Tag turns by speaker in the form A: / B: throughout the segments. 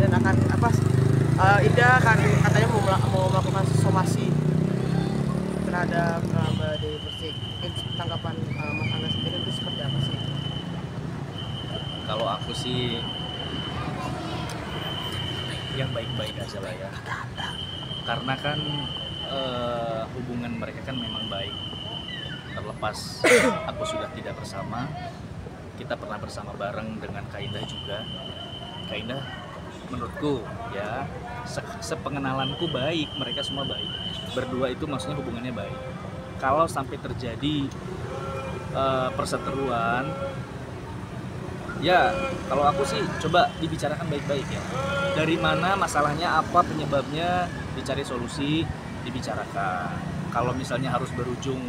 A: dan akan Indah akan katanya mau melakukan somasi terhadap Mbak Dewi Persik. Tanggapan Mas Angga sendiri itu seperti apa sih?
B: Kalau aku sih yang baik-baik aja lah ya, karena kan hubungan mereka kan memang baik. Terlepas aku sudah tidak bersama, kita pernah bersama bareng dengan Kak Indah juga. Kak Indah menurutku ya, sepengenalanku baik, mereka semua baik. Berdua itu maksudnya hubungannya baik. Kalau sampai terjadi perseteruan, ya kalau aku sih coba dibicarakan baik-baik ya. Dari mana masalahnya, apa penyebabnya, dicari solusi, dibicarakan. Kalau misalnya harus berujung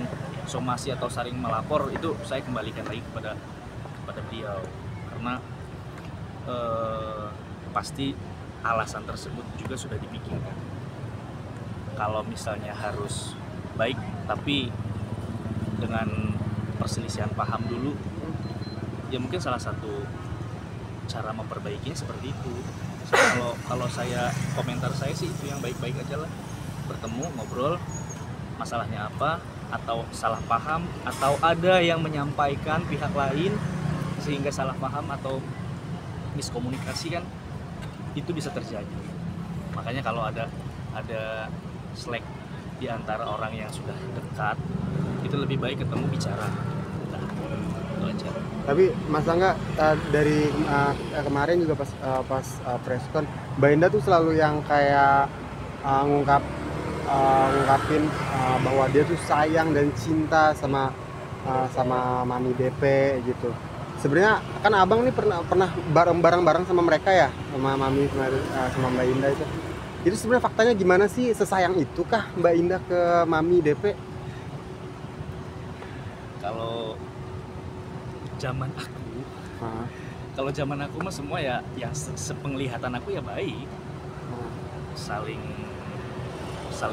B: somasi atau saling melapor, itu saya kembalikan lagi kepada beliau, karena pasti alasan tersebut juga sudah dipikirkan. Kalau misalnya harus baik tapi dengan perselisihan paham dulu, ya mungkin salah satu cara memperbaikinya seperti itu. Kalau saya, komentar saya sih itu yang baik-baik aja lah, bertemu, ngobrol, masalahnya apa, atau salah paham, atau ada yang menyampaikan pihak lain sehingga salah paham atau miskomunikasi, kan itu bisa terjadi. Makanya kalau ada slack di antara orang yang sudah dekat, itu lebih baik ketemu bicara. Nah, itu aja.
C: Tapi Mas Angga, dari kemarin juga pas preskon, Mbak Indah tuh selalu yang kayak ngungkapin bahwa dia tuh sayang dan cinta sama Mami DP gitu. Sebenarnya kan abang nih pernah bareng sama mereka ya, sama Mami sama Mbak Indah itu. Itu sebenarnya faktanya gimana sih, sesayang itu kah Mbak Indah ke Mami DP?
B: Kalau zaman aku mah semua ya yang sepenglihatan aku ya baik, saling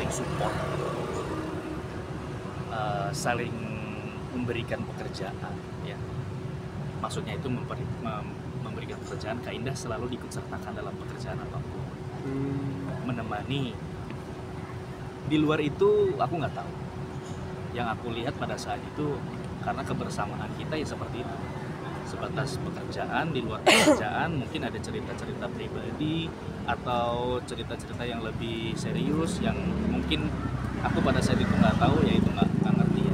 B: support, saling memberikan pekerjaan ya. Maksudnya itu memberikan pekerjaan. Kak Indah selalu diikut sertakan dalam pekerjaan apapun, menemani. Di luar itu aku nggak tahu. Yang aku lihat pada saat itu, karena kebersamaan kita ya seperti itu, sebatas pekerjaan. Di luar pekerjaan mungkin ada cerita-cerita pribadi atau cerita-cerita yang lebih serius yang mungkin aku pada saat itu nggak tahu, ya itu nggak ngerti ya.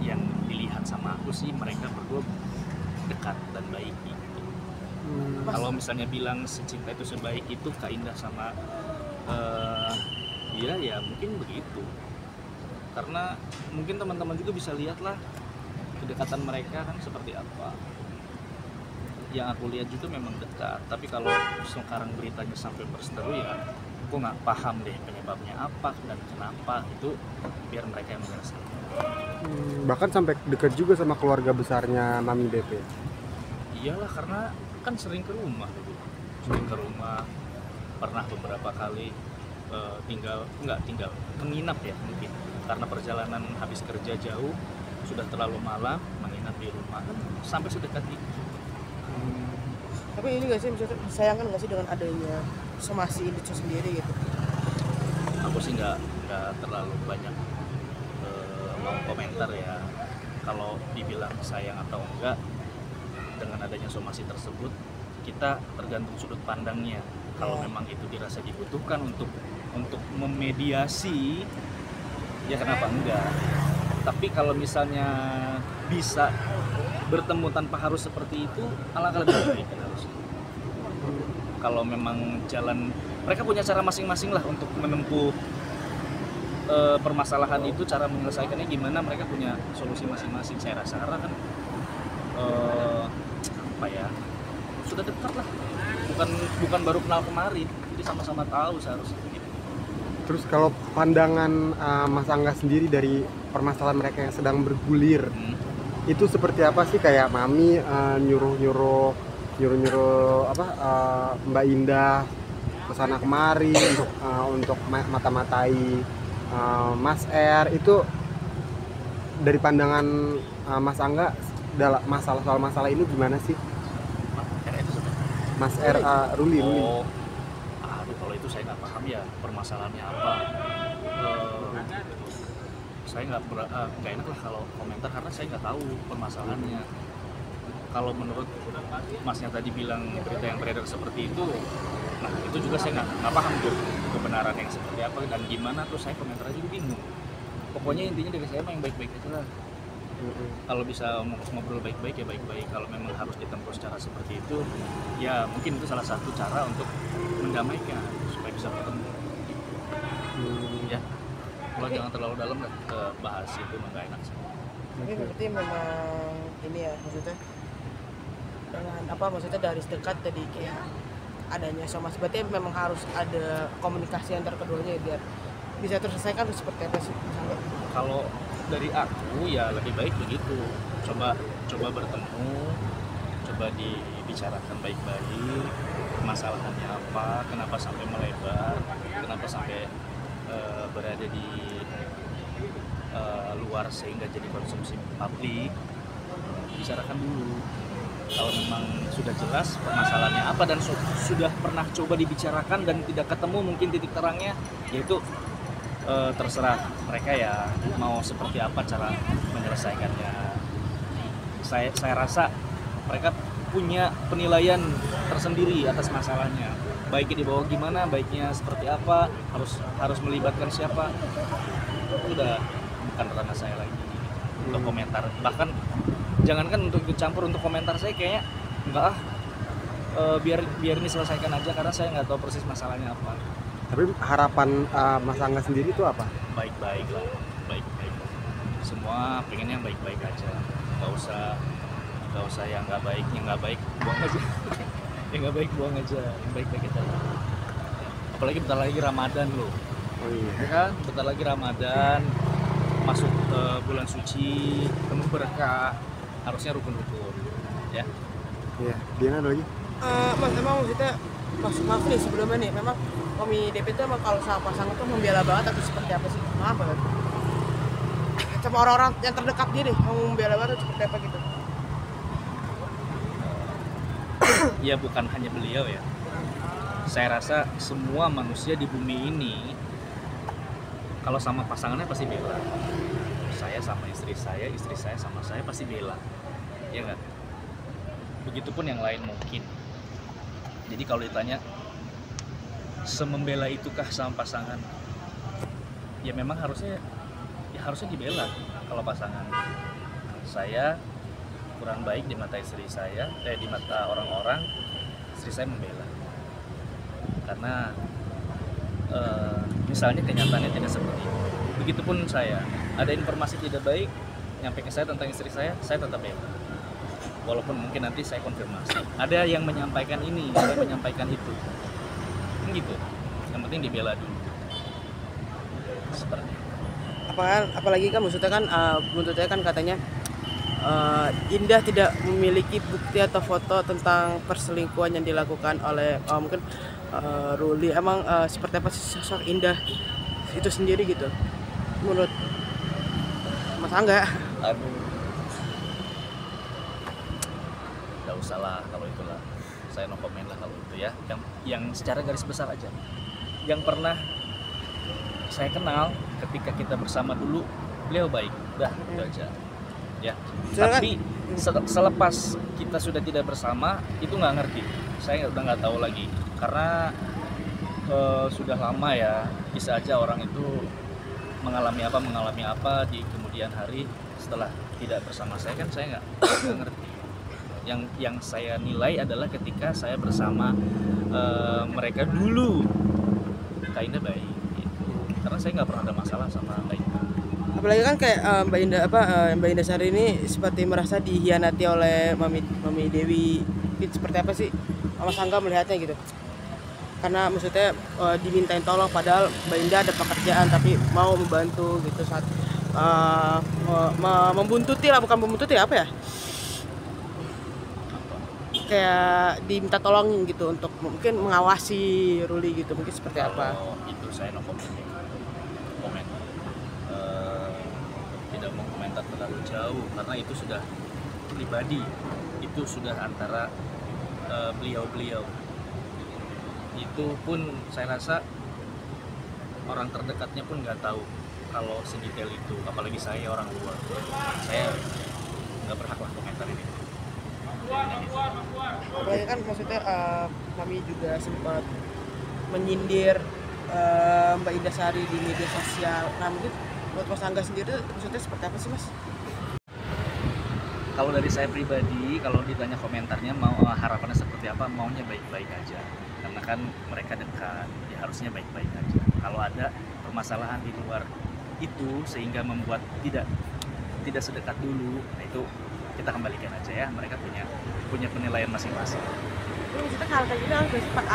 B: Yang dilihat sama aku sih mereka berdua dekat dan baik gitu. Kalau misalnya bilang secinta itu sebaik itu Kak Indah sama dia, ya mungkin begitu. Karena mungkin teman-teman juga bisa lihat lah kedekatan mereka kan seperti apa. Yang aku lihat juga memang dekat, tapi kalau sekarang beritanya sampai berseteru, ya aku nggak paham deh penyebabnya apa dan kenapa. Itu biar mereka yang menyelesaikan.
C: Bahkan sampai dekat juga sama keluarga besarnya Mami DP.
B: Iyalah, karena kan sering ke rumah, pernah beberapa kali menginap ya mungkin, karena perjalanan habis kerja jauh, sudah terlalu malam, menginap di rumah, kan sampai sedekat itu.
A: Tapi ini nggak sih, misalnya sayangkan nggak sih dengan adanya somasi itu sendiri gitu?
B: Aku sih nggak terlalu banyak mau komentar ya. Kalau dibilang sayang atau enggak dengan adanya somasi tersebut, kita tergantung sudut pandangnya. Kalau memang itu dirasa dibutuhkan untuk memediasi, ya kenapa enggak. Tapi kalau misalnya bisa bertemu tanpa harus seperti itu, alangkah lebih baik harus. Kalau memang jalan, mereka punya cara masing-masing lah untuk menempuh permasalahan itu, cara menyelesaikannya gimana, mereka punya solusi masing-masing saya rasa. Karena kan sudah dekat lah, bukan baru kenal kemarin, jadi sama-sama tahu seharusnya gitu.
C: Terus kalau pandangan Mas Angga sendiri dari permasalahan mereka yang sedang bergulir, itu seperti apa sih? Kayak Mami nyuruh Mbak Indah kesana kemari untuk mata-matai Mas R, itu dari pandangan Mas Angga dalam soal masalah ini gimana sih? Mas Ruli.
B: Oh, aduh kalau itu saya nggak paham ya permasalahannya apa. Saya nggak enak lah kalau komentar karena saya nggak tahu permasalahannya. Kalau menurut masnya tadi bilang berita yang beredar seperti itu, nah itu juga saya nggak paham tuh kebenaran yang seperti apa dan gimana, tuh saya komentar aja bingung. Pokoknya intinya dari saya mah yang baik-baik aja lah. Kalau bisa ngobrol baik-baik ya baik-baik. Kalau memang harus ditempuh secara seperti itu, ya mungkin itu salah satu cara untuk mendamaikan supaya bisa bertemu. Ya, kalau jangan terlalu dalam bahas itu nggak enak sih.
A: Tapi berarti memang ini ya maksudnya dengan apa maksudnya dari dekat tadi kayak adanya somasi, berarti memang harus ada komunikasi antar keduanya ya, biar bisa terselesaikan seperti apa sih?
B: Kalau dari aku ya lebih baik begitu, coba bertemu, coba dibicarakan baik-baik masalahnya apa, kenapa sampai melebar, kenapa sampai berada di luar sehingga jadi konsumsi publik. Bicarakan dulu kalau memang sudah jelas permasalahannya apa dan sudah pernah coba dibicarakan dan tidak ketemu mungkin titik terangnya, yaitu terserah mereka ya mau seperti apa cara menyelesaikannya. Saya rasa mereka punya penilaian tersendiri atas masalahnya, baiknya dibawa gimana, baiknya seperti apa, harus melibatkan siapa, itu udah bukan ranah saya lagi untuk komentar. Bahkan jangankan untuk ikut campur, untuk komentar saya kayaknya enggak biar ini selesaikan aja karena saya nggak tahu persis masalahnya apa.
C: Tapi harapan Mas Angga sendiri itu apa?
B: Baik-baik lah, baik-baik. Semua pengen yang baik-baik aja. Nggak usah yang nggak baik buang aja. Yang nggak baik buang aja, yang baik-baik aja. Apalagi bentar lagi Ramadan loh.
C: Oh iya.
B: Ya kan? Bentar lagi Ramadan, masuk bulan suci, penuh berkah, harusnya rukun-rukun, ya.
C: Iya, Diana ada lagi?
A: Mas, emang maksudnya maaf nih sebelumnya nih, memang Mami DP itu emang kalau sama pasangan tuh membela banget atau seperti apa sih? Maaf banget. Sama orang-orang yang terdekat dia deh, mau membela banget seperti apa gitu?
B: Ya bukan hanya beliau ya. Saya rasa semua manusia di bumi ini kalau sama pasangannya pasti bela. Saya sama istri saya sama saya pasti bela. Ya enggak? Begitupun yang lain mungkin. Jadi kalau ditanya semembela itukah sama pasangan? Ya memang harusnya dibela kalau pasangan. Saya kurang baik di mata istri saya, di mata orang-orang, istri saya membela. Karena misalnya kenyataannya tidak seperti itu. Begitupun saya, ada informasi tidak baik nyampe ke saya tentang istri saya tetap bela. Walaupun mungkin nanti saya konfirmasi. Ada yang menyampaikan ini, ada yang menyampaikan itu. Gitu. Yang penting dibela dulu. Seperti itu.
A: Apalagi kan maksudnya kan katanya Indah tidak memiliki bukti atau foto tentang perselingkuhan yang dilakukan oleh mungkin Ruli. Emang seperti apa sih sosok Indah itu sendiri gitu menurut Mas Angga?
B: Aduh, nggak usah lah kalau itulah, saya no comment lah kalau itu ya. Yang secara garis besar aja, yang pernah saya kenal ketika kita bersama dulu, beliau baik, udah itu aja ya. Tapi selepas kita sudah tidak bersama, itu nggak ngerti, saya udah nggak tahu lagi karena sudah lama ya. Bisa aja orang itu mengalami apa di kemudian hari setelah tidak bersama saya, kan saya nggak ngerti. Yang saya nilai adalah ketika saya bersama mereka dulu, Kak Indah baik gitu. Karena saya nggak pernah ada masalah sama Kak Indah.
A: Apalagi kan kayak Mbak Indah Sari ini seperti merasa dihianati oleh Mami Dewi. Itu seperti apa sih Mas Angga melihatnya gitu? Karena maksudnya dimintain tolong padahal Mbak Indah ada pekerjaan tapi mau membantu gitu saat membuntuti lah, bukan membuntuti apa ya? Kayak diminta tolong gitu untuk mungkin mengawasi Ruli gitu, mungkin seperti apa?
B: Itu saya no comment. Tidak mau komentar terlalu jauh karena itu sudah pribadi, itu sudah antara beliau-beliau. Itu pun saya rasa orang terdekatnya pun nggak tahu kalau sedetail itu, apalagi saya orang luar. Saya nggak berhak lah komentar ini.
A: Apalagi kan maksudnya kami juga sempat menyindir Mbak Indah Sari di media sosial. Nah mungkin buat Mas Angga sendiri maksudnya seperti apa sih Mas?
B: Kalau dari saya pribadi, kalau ditanya komentarnya mau harapannya seperti apa, maunya baik-baik aja. Karena kan mereka dekat, ya harusnya baik-baik aja. Kalau ada permasalahan di luar itu sehingga membuat tidak sedekat dulu, nah itu kita kembalikan aja ya. Mereka punya penilaian masing-masing.
A: Maksudnya hal kayak gini harus bersifat